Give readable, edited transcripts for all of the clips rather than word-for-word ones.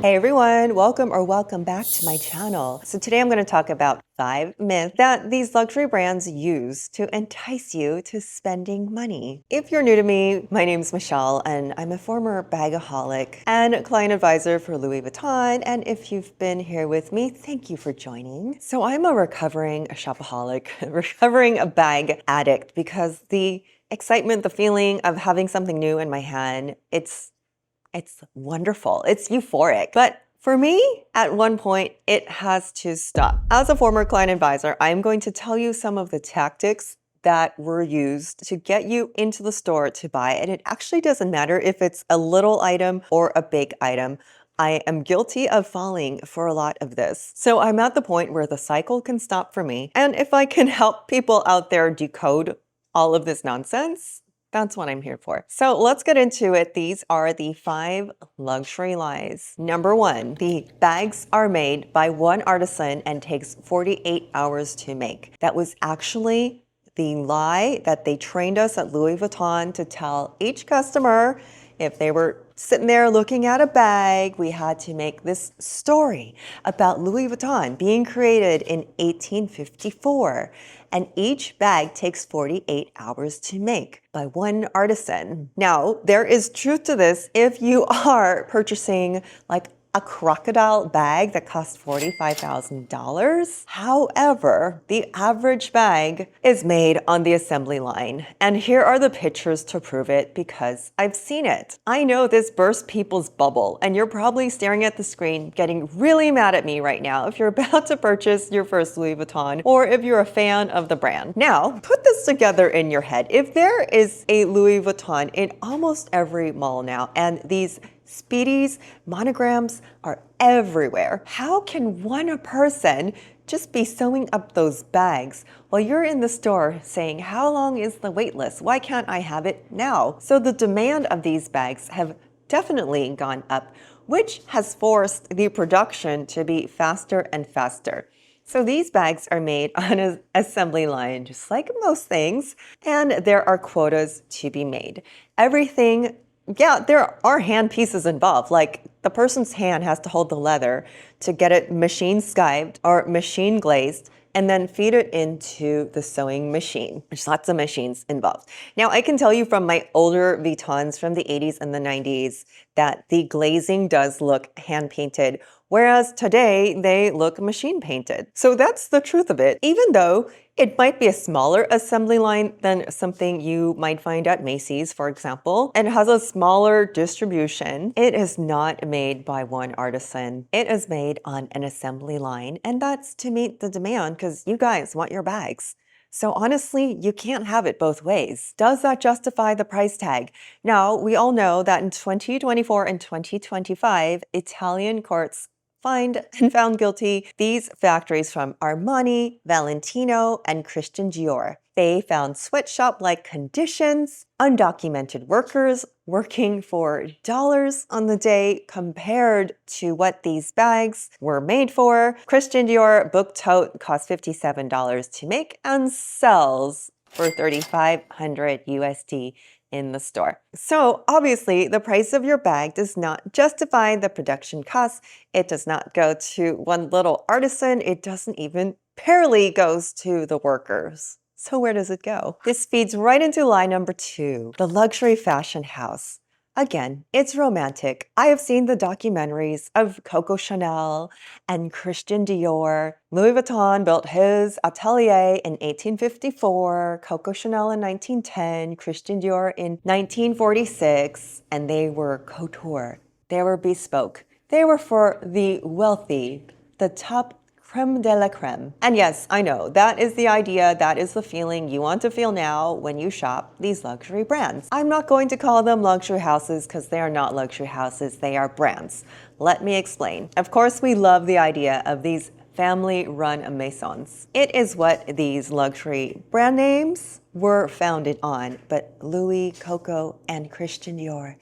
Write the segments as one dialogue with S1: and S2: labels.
S1: Hey everyone, welcome back to my channel. So today I'm going to talk about 5 myths that these luxury brands use to entice you to spending money. If you're new to me, my name's Michelle and I'm a former bagaholic and client advisor for Louis Vuitton. And if you've been here with me, thank you for joining. So I'm a recovering shopaholic, recovering a bag addict because the excitement, the feeling of having something new in my hand, it's wonderful. It's euphoric. But for me, at one point, it has to stop. As a former client advisor, I'm going to tell you some of the tactics that were used to get you into the store to buy. And it actually doesn't matter if it's a little item or a big item. I am guilty of falling for a lot of this. So I'm at the point where the cycle can stop for me. And if I can help people out there decode all of this nonsense, that's what I'm here for. So let's get into it. These are the 5 luxury lies. Number 1, the bags are made by one artisan and takes 48 hours to make. That was actually the lie that they trained us at Louis Vuitton to tell each customer. If they were sitting there looking at a bag, we had to make this story about Louis Vuitton being created in 1854. And each bag takes 48 hours to make by one artisan. Now, there is truth to this if you are purchasing like a crocodile bag that costs $45,000. However, the average bag is made on the assembly line. And here are the pictures to prove it because I've seen it. I know this bursts people's bubble and you're probably staring at the screen getting really mad at me right now if you're about to purchase your first Louis Vuitton or if you're a fan of the brand. Now, put this together in your head. If there is a Louis Vuitton in almost every mall now and these Speedies, monograms are everywhere, how can one person just be sewing up those bags while you're in the store saying, how long is the wait list? Why can't I have it now? So the demand of these bags have definitely gone up, which has forced the production to be faster and faster. So these bags are made on an assembly line, just like most things, and there are quotas to be made. Everything. Yeah, there are hand pieces involved, like the person's hand has to hold the leather to get it machine skived or machine glazed and then feed it into the sewing machine. There's lots of machines involved. Now, I can tell you from my older Vuittons from the 80s and the 90s that the glazing does look hand painted, whereas today they look machine painted. So that's the truth of it. Even though it might be a smaller assembly line than something you might find at Macy's, for example, and has a smaller distribution, it is not made by one artisan. It is made on an assembly line, and that's to meet the demand because you guys want your bags. So honestly, you can't have it both ways. Does that justify the price tag? Now, we all know that in 2024 and 2025, Italian courts fined and found guilty these factories from Armani, Valentino, and Christian Dior. They found sweatshop-like conditions, undocumented workers working for dollars on the day compared to what these bags were made for. Christian Dior book tote cost $57 to make and sells for $3,500 USD in the store. So obviously the price of your bag does not justify the production costs. It does not go to one little artisan. It doesn't even barely goes to the workers. So where does it go? This feeds right into lie number 2, the luxury fashion house. Again, it's romantic. I have seen the documentaries of Coco Chanel and Christian Dior. Louis Vuitton built his atelier in 1854, Coco Chanel in 1910, Christian Dior in 1946, and they were couture. They were bespoke. They were for the wealthy, the top creme de la creme. And yes, I know, that is the idea, that is the feeling you want to feel now when you shop these luxury brands. I'm not going to call them luxury houses because they are not luxury houses, they are brands. Let me explain. Of course, we love the idea of these family-run maisons. It is what these luxury brand names were founded on, but Louis, Coco, and Christian Dior,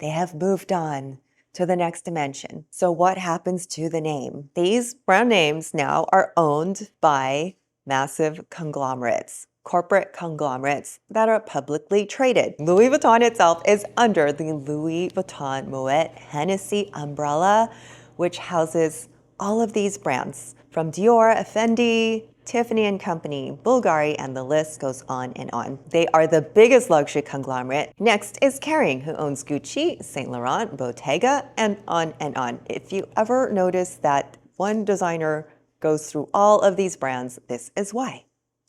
S1: they have moved on to the next dimension. So what happens to the name? These brand names now are owned by massive conglomerates, corporate conglomerates that are publicly traded. Louis Vuitton itself is under the Louis Vuitton Moet Hennessy umbrella, which houses all of these brands from Dior, Fendi, Tiffany and Company, Bulgari, and the list goes on and on. They are the biggest luxury conglomerate. Next is Kering, who owns Gucci, Saint Laurent, Bottega, and on and on. If you ever notice that one designer goes through all of these brands, this is why.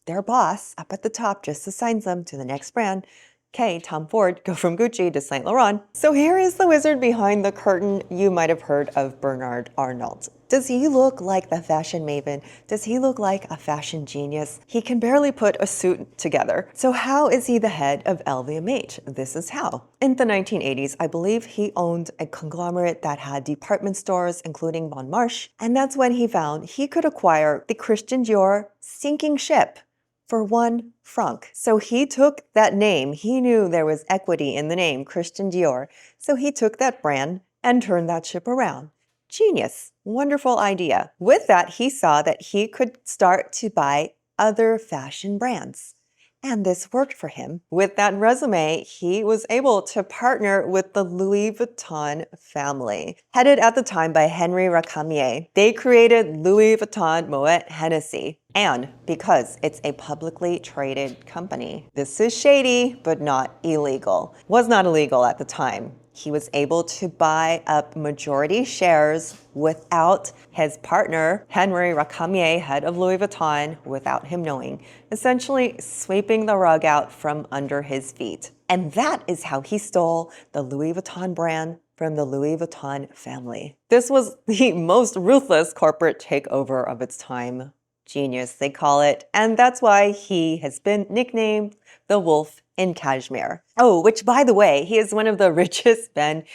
S1: Their boss up at the top just assigns them to the next brand. Okay, Tom Ford, go from Gucci to Saint Laurent. So here is the wizard behind the curtain. You might have heard of Bernard Arnault. Does he look like the fashion maven? Does he look like a fashion genius? He can barely put a suit together. So how is he the head of LVMH? This is how. In the 1980s, I believe he owned a conglomerate that had department stores, including Bon Marche, and that's when he found he could acquire the Christian Dior sinking ship for 1 franc. So he took that name. He knew there was equity in the name Christian Dior. So he took that brand and turned that ship around. Genius. Wonderful idea. With that, he saw that he could start to buy other fashion brands. And this worked for him. With that resume, he was able to partner with the Louis Vuitton family, headed at the time by Henri Racamier. They created Louis Vuitton Moet Hennessy. And because it's a publicly traded company, this is shady, but not illegal. Was not illegal at the time. He was able to buy up majority shares without his partner, Henri Racamier, head of Louis Vuitton, without him knowing, essentially sweeping the rug out from under his feet. And that is how he stole the Louis Vuitton brand from the Louis Vuitton family. This was the most ruthless corporate takeover of its time. Genius, they call it. And that's why he has been nicknamed the Wolf in Cashmere. Oh, which by the way, he is one of the richest men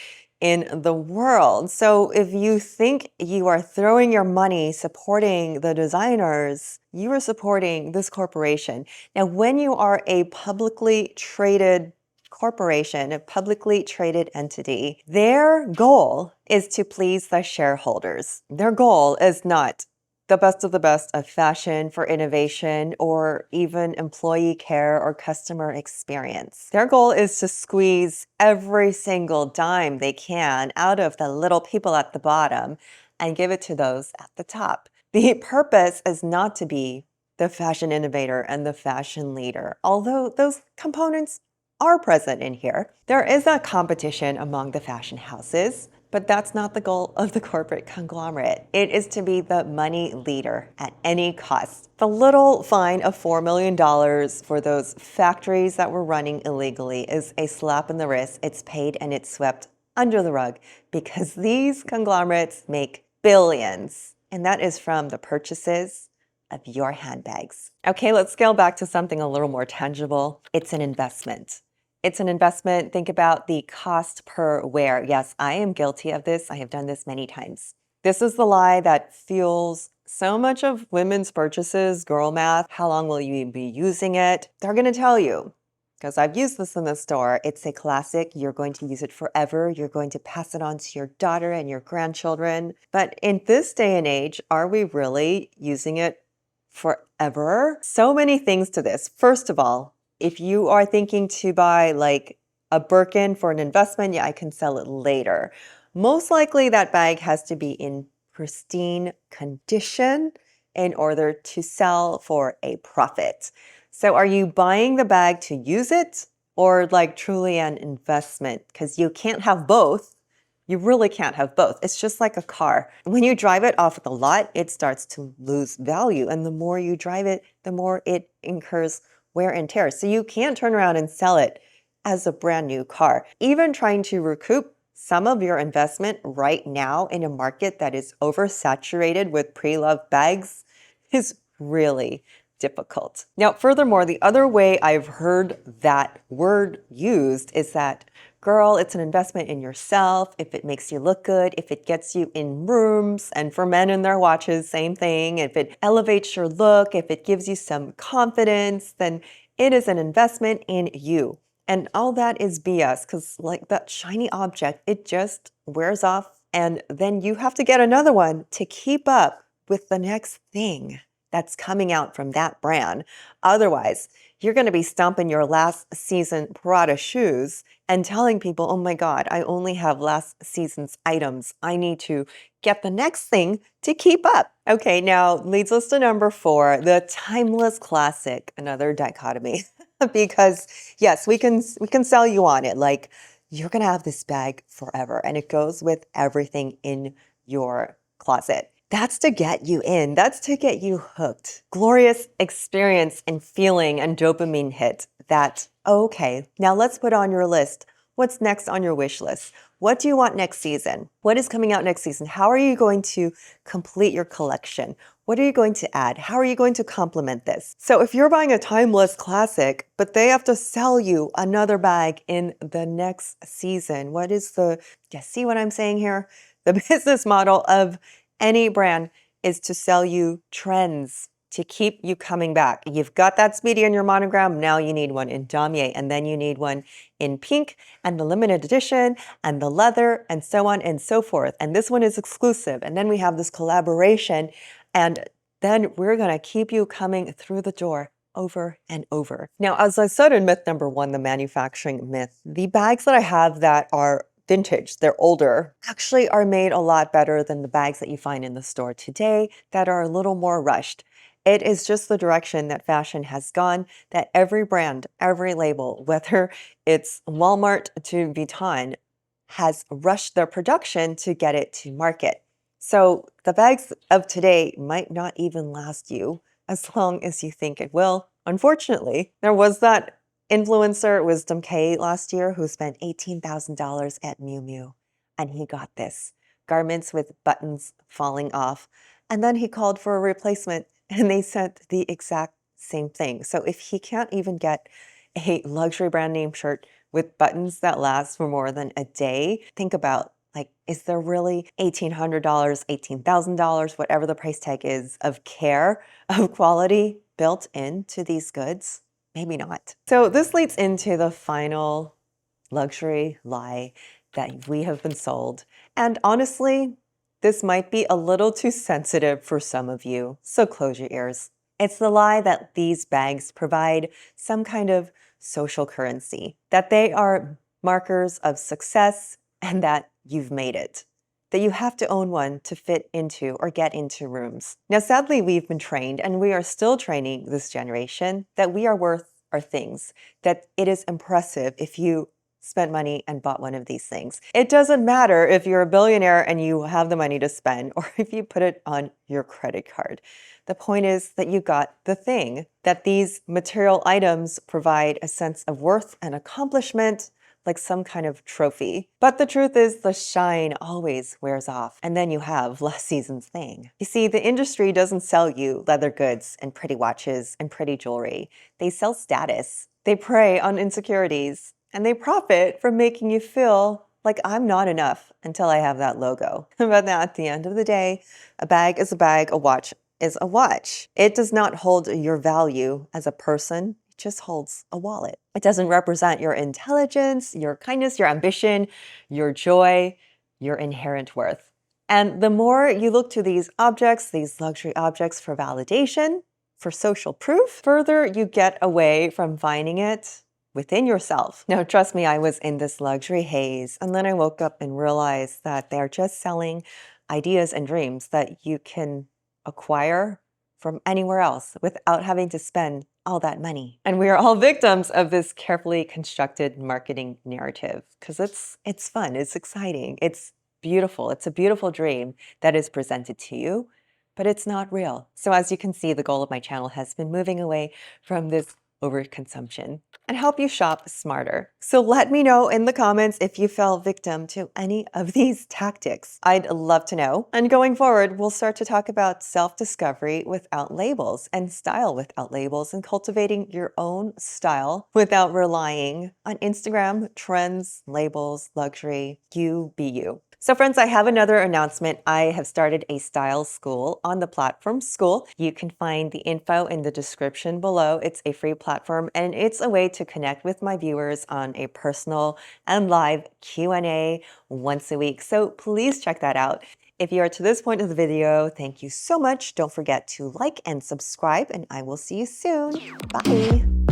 S1: in the world. So if you think you are throwing your money supporting the designers, you are supporting this corporation. Now, when you are a publicly traded corporation, a publicly traded entity, their goal is to please the shareholders. Their goal is not the best of the best of fashion for innovation or even employee care or customer experience. Their goal is to squeeze every single dime they can out of the little people at the bottom and give it to those at the top. The purpose is not to be the fashion innovator and the fashion leader, although those components are present in here. There is a competition among the fashion houses, but that's not the goal of the corporate conglomerate. It is to be the money leader at any cost. The little fine of $4 million for those factories that were running illegally is a slap in the wrist. It's paid and it's swept under the rug because these conglomerates make billions. And that is from the purchases of your handbags. Okay, let's scale back to something a little more tangible. It's an investment. It's an investment. Think about the cost per wear. Yes, I am guilty of this. I have done this many times. This is the lie that fuels so much of women's purchases, girl math. How long will you be using it? They're going to tell you, because I've used this in the store. It's a classic. You're going to use it forever. You're going to pass it on to your daughter and your grandchildren. But in this day and age, are we really using it forever? So many things to this. First of all, if you are thinking to buy like a Birkin for an investment, yeah, I can sell it later. Most likely that bag has to be in pristine condition in order to sell for a profit. So are you buying the bag to use it or like truly an investment? Because you can't have both. You really can't have both. It's just like a car. When you drive it off the lot, it starts to lose value. And the more you drive it, the more it incurs wear and tear. So you can't turn around and sell it as a brand new car. Even trying to recoup some of your investment right now in a market that is oversaturated with pre-loved bags is really difficult. Now, furthermore, the other way I've heard that word used is that, girl, it's an investment in yourself. If it makes you look good, if it gets you in rooms, and for men in their watches, same thing. If it elevates your look, if it gives you some confidence, then it is an investment in you. And all that is BS because like that shiny object, it just wears off and then you have to get another one to keep up with the next thing that's coming out from that brand. Otherwise, you're going to be stomping your last season Prada shoes and telling people, oh my God, I only have last season's items. I need to get the next thing to keep up. Okay, now leads us to number 4, the timeless classic, another dichotomy. Because yes, we can sell you on it. Like, you're gonna have this bag forever and it goes with everything in your closet. That's to get you in. That's to get you hooked. Glorious experience and feeling and dopamine hit that, okay, now let's put on your list. What's next on your wish list? What do you want next season? What is coming out next season? How are you going to complete your collection? What are you going to add? How are you going to complement this? So if you're buying a timeless classic, but they have to sell you another bag in the next season, what is the, you see what I'm saying here? The business model of any brand is to sell you trends, to keep you coming back. You've got that Speedy in your monogram, now you need one in damier, and then you need one in pink, and the limited edition, and the leather, and so on and so forth. And this one is exclusive, and then we have this collaboration, and then we're gonna keep you coming through the door over and over. Now, as I said in myth number 1, the manufacturing myth, the bags that I have that are vintage, they're older, actually are made a lot better than the bags that you find in the store today that are a little more rushed. It is just the direction that fashion has gone, that every brand, every label, whether it's Walmart to Vuitton, has rushed their production to get it to market. So the bags of today might not even last you as long as you think it will. Unfortunately, there was that influencer, Wisdom K, last year who spent $18,000 at Miu Miu, and he got this, garments with buttons falling off. And then he called for a replacement and they sent the exact same thing. So if he can't even get a luxury brand name shirt with buttons that last for more than a day, think about, like, is there really $1,800, $18,000, whatever the price tag is, of care, of quality built into these goods? Maybe not. So this leads into the final luxury lie that we have been sold. And honestly, this might be a little too sensitive for some of you, so close your ears. It's the lie that these bags provide some kind of social currency, that they are markers of success and that you've made it, that you have to own one to fit into or get into rooms. Now, sadly, we've been trained, and we are still training this generation, that we are worth our things, that it is impressive if you spent money and bought one of these things. It doesn't matter if you're a billionaire and you have the money to spend, or if you put it on your credit card. The point is that you got the thing, that these material items provide a sense of worth and accomplishment, like some kind of trophy. But the truth is, the shine always wears off, and then you have last season's thing. You see, the industry doesn't sell you leather goods and pretty watches and pretty jewelry. They sell status. They prey on insecurities, and they profit from making you feel like I'm not enough until I have that logo. But now, at the end of the day, a bag is a bag, a watch is a watch. It does not hold your value as a person. It just holds a wallet. It doesn't represent your intelligence, your kindness, your ambition, your joy, your inherent worth. And the more you look to these objects, these luxury objects, for validation, for social proof, further you get away from finding it within yourself. Now, trust me, I was in this luxury haze, and then I woke up and realized that they're just selling ideas and dreams that you can acquire from anywhere else without having to spend all that money. And we are all victims of this carefully constructed marketing narrative, because it's fun, it's exciting, it's beautiful. It's a beautiful dream that is presented to you, but it's not real. So as you can see, the goal of my channel has been moving away from this overconsumption and help you shop smarter. So let me know in the comments if you fell victim to any of these tactics. I'd love to know. And going forward, we'll start to talk about self-discovery without labels and style without labels and cultivating your own style without relying on Instagram, trends, labels, luxury. You be you. So friends, I have another announcement. I have started a style school on the platform SKOOL. You can find the info in the description below. It's a free platform, and it's a way to connect with my viewers on a personal and live Q&A once a week. So please check that out. If you are to this point of the video, thank you so much. Don't forget to like and subscribe, and I will see you soon. Bye.